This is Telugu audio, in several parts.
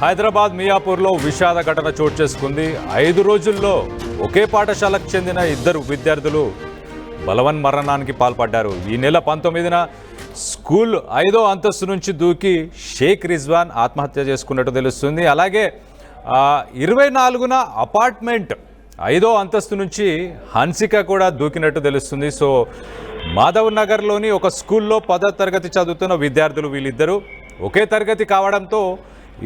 హైదరాబాద్ మియాపూర్లో విషాద ఘటన చోటు చేసుకుంది. 5 రోజుల్లో ఒకే పాఠశాలకు చెందిన 2 విద్యార్థులు బలవన్మరణానికి పాల్పడ్డారు. ఈ నెల 19న స్కూల్ 5వ అంతస్తు నుంచి దూకి షేక్ రిజ్వాన్ ఆత్మహత్య చేసుకున్నట్టు తెలుస్తుంది. అలాగే 24న అపార్ట్మెంట్ 5వ అంతస్తు నుంచి హన్సిక కూడా దూకినట్టు తెలుస్తుంది. సో మాధవ్ నగర్లోని ఒక స్కూల్లో 10వ తరగతి చదువుతున్న విద్యార్థులు వీళ్ళిద్దరూ ఒకే తరగతి కావడంతో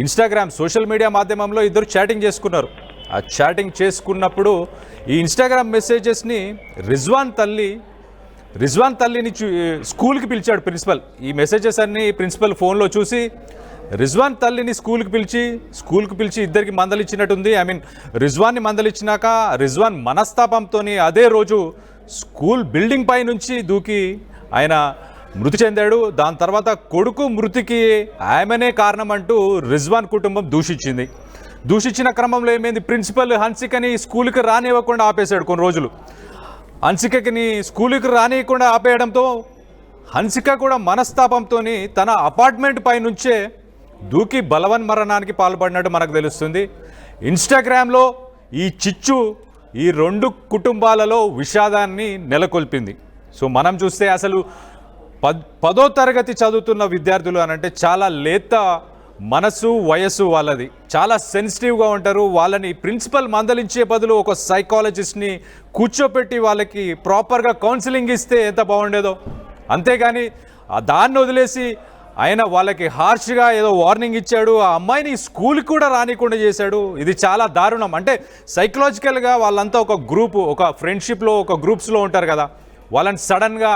ఇన్స్టాగ్రామ్ సోషల్ మీడియా మాధ్యమంలో ఇద్దరు చాటింగ్ చేసుకున్నారు. ఆ చాటింగ్ చేసుకున్నప్పుడు ఈ ఇన్స్టాగ్రామ్ మెసేజెస్ని రిజ్వాన్ తల్లిని స్కూల్కి పిలిచాడు ప్రిన్సిపల్. ఈ మెసేజెస్ అన్నీ ప్రిన్సిపల్ ఫోన్లో చూసి రిజ్వాన్ తల్లిని స్కూల్కి పిలిచి ఇద్దరికి మందలిచ్చినట్టుంది. రిజ్వాన్ని మందలిచ్చినాక రిజ్వాన్ మనస్తాపంతో అదే రోజు స్కూల్ బిల్డింగ్ పై నుంచి దూకి ఆయన మృతి చెందాడు. దాని తర్వాత కొడుకు మృతికి ఆమెనే కారణం అంటూ రిజ్వాన్ కుటుంబం దూషించిన క్రమంలో ఏమైంది, ప్రిన్సిపల్ హన్సికని స్కూల్కి రానివ్వకుండా ఆపేశాడు. కొన్ని రోజులు హన్సికని స్కూల్కి రానివ్వకుండా ఆపేయడంతో హన్సిక కూడా మనస్తాపంతో తన అపార్ట్మెంట్ పై నుంచే దూకి బలవన్మరణానికి పాల్పడినట్టు మనకు తెలుస్తుంది. ఇన్స్టాగ్రామ్లో ఈ చిచ్చు ఈ 2 కుటుంబాలలో విషాదాన్ని నెలకొల్పింది. సో మనం చూస్తే అసలు 10వ తరగతి చదువుతున్న విద్యార్థులు అనంటే చాలా లేత మనసు వయస్సు వాళ్ళది, చాలా సెన్సిటివ్గా ఉంటారు. వాళ్ళని ప్రిన్సిపల్ మందలించే బదులు ఒక సైకాలజిస్ట్ని కూర్చోపెట్టి వాళ్ళకి ప్రాపర్గా కౌన్సిలింగ్ ఇస్తే ఎంత బాగుండేదో. అంతేగాని దాన్ని వదిలేసి ఆయన వాళ్ళకి హార్ష్గా ఏదో వార్నింగ్ ఇచ్చాడు, ఆ అమ్మాయిని స్కూల్కి కూడా రానికుండా చేశాడు. ఇది చాలా దారుణం. అంటే సైకలాజికల్గా వాళ్ళంతా ఒక గ్రూపు, ఒక ఫ్రెండ్షిప్లో ఒక గ్రూప్స్లో ఉంటారు కదా, వాళ్ళని సడన్గా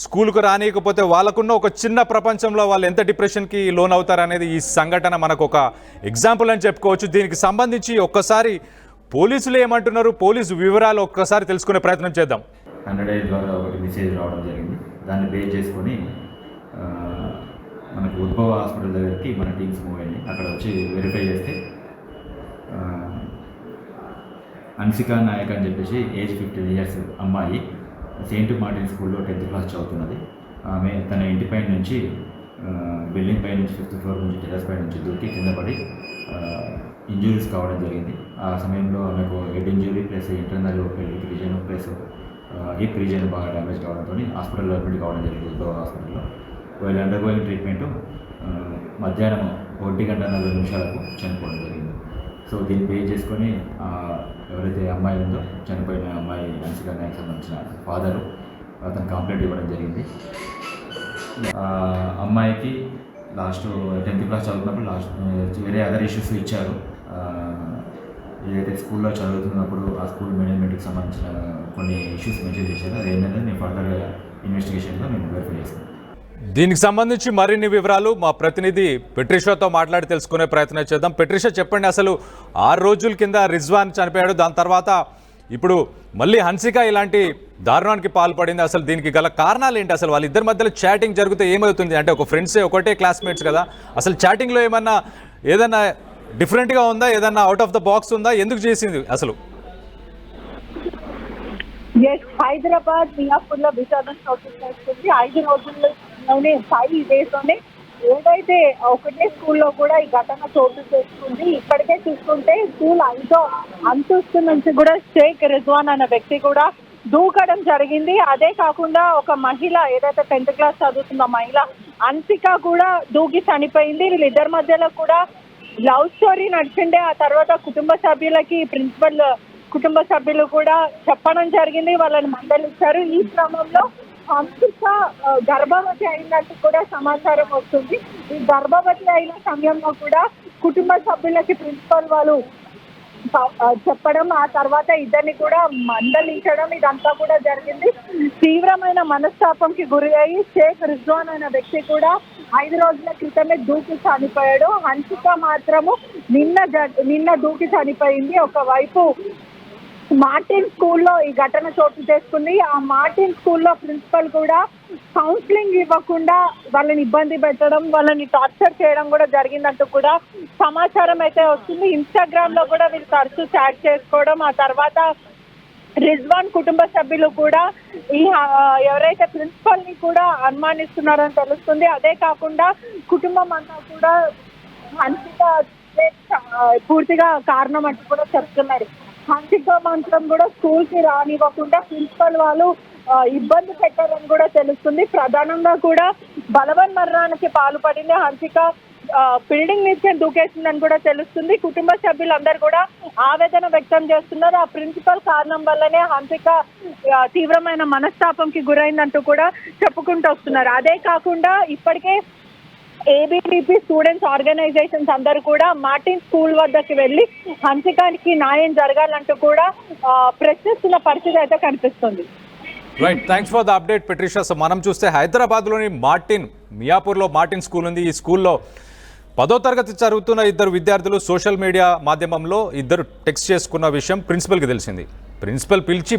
స్కూల్కు రానియకపోతే వాళ్ళకున్న ఒక చిన్న ప్రపంచంలో వాళ్ళు ఎంత డిప్రెషన్కి లోన్ అవుతారనేది ఈ సంఘటన మనకు ఒక ఎగ్జాంపుల్ అని చెప్పుకోవచ్చు. దీనికి సంబంధించి ఒక్కసారి పోలీసులు ఏమంటున్నారు, పోలీసు వివరాలు ఒక్కసారి తెలుసుకునే ప్రయత్నం చేద్దాం. 100 ద్వారా ఒకటి మెసేజ్ రావడం జరిగింది. దాన్ని బేస్ చేసుకొని మనకు ఉద్భవ హాస్పిటల్ దగ్గరికి మన టీమ్స్ మూవ్ అయ్యింది. అక్కడ వచ్చి వెరిఫై చేస్తే హన్సికా నాయక్ అని చెప్పేసి ఏజ్ 15 ఇయర్స్ అమ్మాయి సెయింట్ మార్టిన్ స్కూల్లో 10th క్లాస్ చదువుతున్నది. ఆమె తన ఇంటి పై నుంచి బిల్డింగ్ పై నుంచి 5th ఫ్లోర్ నుంచి టెర్రస్ పై నుంచి దూకి కింద పడి ఇంజురీస్ కావడం జరిగింది. ఆ సమయంలో ఆమెకు head injury plus internal pelvic reason plus hip reason బాగా డ్యామేజ్ కావడంతో హాస్పిటల్లో అడ్మిట్ కావడం జరిగింది. ఉద్భవ హాస్పిటల్లో వాళ్ళు అండర్గోయింగ్ ట్రీట్మెంటు మధ్యాహ్నం 1:40 చనిపోవడం జరిగింది. సో దీన్ని పే చేసుకొని ఎవరైతే అమ్మాయి ఉందో చనిపోయిన అమ్మాయి హన్సికా నాయక్ సంబంధించిన ఫాదరు అతను కంప్లైంట్ ఇవ్వడం జరిగింది. అమ్మాయికి లాస్ట్ 10th క్లాస్ చదువుతున్నప్పుడు వేరే అదర్ ఇష్యూస్ ఇచ్చారు. ఏదైతే స్కూల్లో చదువుతున్నప్పుడు ఆ స్కూల్ మేనేజ్మెంట్కి సంబంధించిన కొన్ని ఇష్యూస్ మెన్షన్ చేశారు. అది ఏంటంటే నేను ఫర్దర్ ఇన్వెస్టిగేషన్లో మేము వెరిఫై చేస్తాను. దీనికి సంబంధించి మరిన్ని వివరాలు మా ప్రతినిధి పెట్రిషాతో మాట్లాడి తెలుసుకునే ప్రయత్నం చేద్దాం. పెట్రిషా, చెప్పండి, అసలు 6 రోజుల కింద రిజ్వాన్ చనిపోయాడు, దాని తర్వాత ఇప్పుడు మళ్ళీ హన్సిక ఇలాంటి దారుణానికి పాల్పడింది. అసలు దీనికి గల కారణాలు ఏంటి? అసలు వాళ్ళిద్దరి మధ్యలో చాటింగ్ జరిగితే ఏమవుతుంది? అంటే ఒక ఫ్రెండ్సే, ఒకటే క్లాస్మేట్స్ కదా, అసలు చాటింగ్లో ఏదన్నా డిఫరెంట్గా ఉందా, ఏదన్నా అవుట్ ఆఫ్ ద బాక్స్ ఉందా, ఎందుకు చేసింది అసలు? హైదరాబాద్ మియాపూర్లో విషాదం చోటు చేసుకుంది. 5 రోజుల్లోనే 5 డేస్లోనే ఏదైతే ఒకటే స్కూల్లో కూడా ఈ ఘటన చోటు చేసుకుంది. ఇప్పటికే చూసుకుంటే స్కూల్ 5వ అంతస్తు నుంచి కూడా షేక్ రిజ్వాన్ అనే వ్యక్తి కూడా దూకడం జరిగింది. అదే కాకుండా ఒక మహిళ, ఏదైతే 10th క్లాస్ చదువుతున్న మహిళ హన్సిక కూడా దూకి చనిపోయింది. వీళ్ళిద్దరి మధ్యలో కూడా లవ్ స్టోరీ నడిచిండే. ఆ తర్వాత కుటుంబ సభ్యులు కూడా చెప్పడం జరిగింది, వాళ్ళని మందలించారు. ఈ క్రమంలో హన్సిక గర్భవతి అయినట్టు కూడా సమాచారం వస్తుంది. ఈ గర్భవతి అయిన సమయంలో కూడా కుటుంబ సభ్యులకి ప్రిన్సిపల్ వాళ్ళు చెప్పడం, ఆ తర్వాత ఇద్దరిని కూడా మందలించడం, ఇదంతా కూడా జరిగింది. తీవ్రమైన మనస్తాపంకి గురి అయ్యి షేక్ రిజ్వాన్ అనే వ్యక్తి కూడా 5 రోజుల క్రితమే దూకి చనిపోయాడు. హన్సిక మాత్రము నిన్న దూకి చనిపోయింది. ఒకవైపు మార్టిన్ స్కూల్లో ఈ ఘటన చోటు చేసుకుంది. ఆ మార్టిన్ స్కూల్లో ప్రిన్సిపల్ కూడా కౌన్సిలింగ్ ఇవ్వకుండా వాళ్ళని ఇబ్బంది పెట్టడం, వాళ్ళని టార్చర్ చేయడం కూడా జరిగిందంటూ కూడా సమాచారం అయితే వస్తుంది. ఇన్స్టాగ్రామ్ లో కూడా వీళ్ళు తరచూ చాట్ చేసుకోవడం, ఆ తర్వాత రిజ్వాన్ కుటుంబ సభ్యులు కూడా ఈ ఎవరైతే ప్రిన్సిపల్ ని కూడా అనుమానిస్తున్నారని తెలుస్తుంది. అదే కాకుండా కుటుంబం అంతా కూడా హన్సిక ఇదే పూర్తిగా కారణం అంటూ కూడా చెప్తున్నారు. హన్సిక మాత్రం కూడా స్కూల్ కి రానివ్వకుండా ప్రిన్సిపల్ వాళ్ళు ఇబ్బంది పెట్టారని కూడా తెలుస్తుంది. ప్రధానంగా కూడా బలవన్మరణానికి పాల్పడింది హన్సిక. బిల్డింగ్ నుంచి దూకేసిందని కూడా తెలుస్తుంది. కుటుంబ సభ్యులందరూ కూడా ఆవేదన వ్యక్తం చేస్తున్నారు. ఆ ప్రిన్సిపల్ కారణం వల్లనే హన్సిక తీవ్రమైన మనస్తాపంకి గురైందంటూ కూడా చెప్పుకుంటూ వస్తున్నారు. అదే కాకుండా ఇప్పటికే ఏబీవీపీ స్టూడెంట్స్ ఆర్గనైజేషన్స్ అందరూ కూడా మార్టిన్ స్కూల్ వద్దకు వెళ్ళి హన్సికానికి న్యాయం జరగాలంటూ కూడా ప్రశ్నిస్తున్న పరిస్థితి అయితే కనిపిస్తుంది. Right, thanks for the update పెట్రిషా. So మనం చూస్తే హైదరాబాద్లోని మియాపూర్లో మార్టిన్ స్కూల్ ఉంది. ఈ స్కూల్లో 10వ తరగతి చదువుతున్న ఇద్దరు విద్యార్థులు సోషల్ మీడియా మాధ్యమంలో ఇద్దరు టెక్స్ట్ చేసుకున్న విషయం ప్రిన్సిపల్కి తెలిసింది. ప్రిన్సిపల్ పిలిచి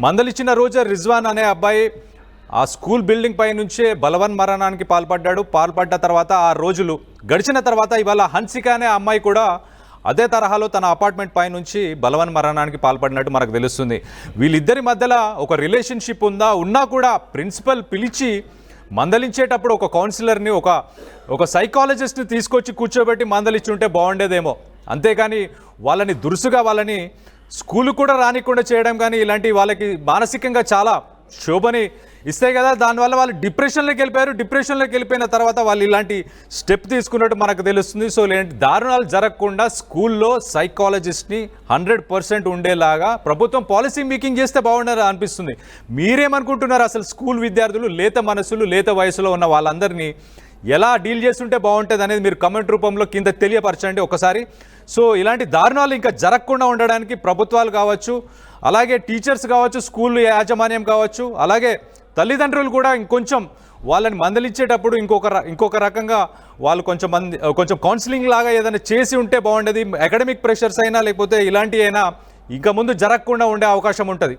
మందలిచ్చిన రోజే రిజ్వాన్ అనే అబ్బాయి ఆ స్కూల్ బిల్డింగ్ పై నుంచే బలవన్మరణానికి పాల్పడ్డ తర్వాత ఆ రోజులు గడిచిన తర్వాత ఇవాళ హన్సిక అనే అమ్మాయి కూడా అదే తరహాలో తన అపార్ట్మెంట్ పై నుంచి బలవన్మరణానికి పాల్పడినట్టు మనకు తెలుస్తుంది. వీళ్ళిద్దరి మధ్యలో ఒక రిలేషన్షిప్ ఉన్నా కూడా ప్రిన్సిపల్ పిలిచి మందలించేటప్పుడు ఒక కౌన్సిలర్ని ఒక సైకాలజిస్ట్ని తీసుకొచ్చి కూర్చోబెట్టి మందలిచ్చి ఉంటే బాగుండేదేమో. అంతేకాని వాళ్ళని స్కూలు కూడా రానికుండా చేయడం కానీ ఇలాంటి వాళ్ళకి మానసికంగా చాలా శోభని ఇస్తాయి కదా. దానివల్ల వాళ్ళు డిప్రెషన్లోకి వెళ్ళిపోయిన తర్వాత వాళ్ళు ఇలాంటి స్టెప్ తీసుకున్నట్టు మనకు తెలుస్తుంది. సో ఇలాంటి దారుణాలు జరగకుండా స్కూల్లో సైకాలజిస్ట్ని 100% ఉండేలాగా ప్రభుత్వం పాలసీ మేకింగ్ చేస్తే బాగుండదు అనిపిస్తుంది. మీరేమనుకుంటున్నారు? అసలు స్కూల్ విద్యార్థులు లేత మనసులు లేత వయసులో ఉన్న వాళ్ళందరినీ ఎలా డీల్ చేస్తుంటే బాగుంటుంది అనేది మీరు కమెంట్ రూపంలో కింద తెలియపరచండి ఒకసారి. సో ఇలాంటి దారుణాలు ఇంకా జరగకుండా ఉండడానికి ప్రభుత్వాలు కావచ్చు, అలాగే టీచర్స్ కావచ్చు, స్కూల్ యాజమాన్యం కావచ్చు, అలాగే తల్లిదండ్రులు కూడా ఇంకొంచెం వాళ్ళని మందలించేటప్పుడు ఇంకొక రకంగా వాళ్ళు కొంచెం కౌన్సిలింగ్ లాగా ఏదైనా చేసి ఉంటే బాగుండేది. అకాడమిక్ ప్రెషర్స్ అయినా లేకపోతే ఇలాంటివి అయినా ఇంకా ముందు జరగకుండా ఉండే అవకాశం ఉంటుంది.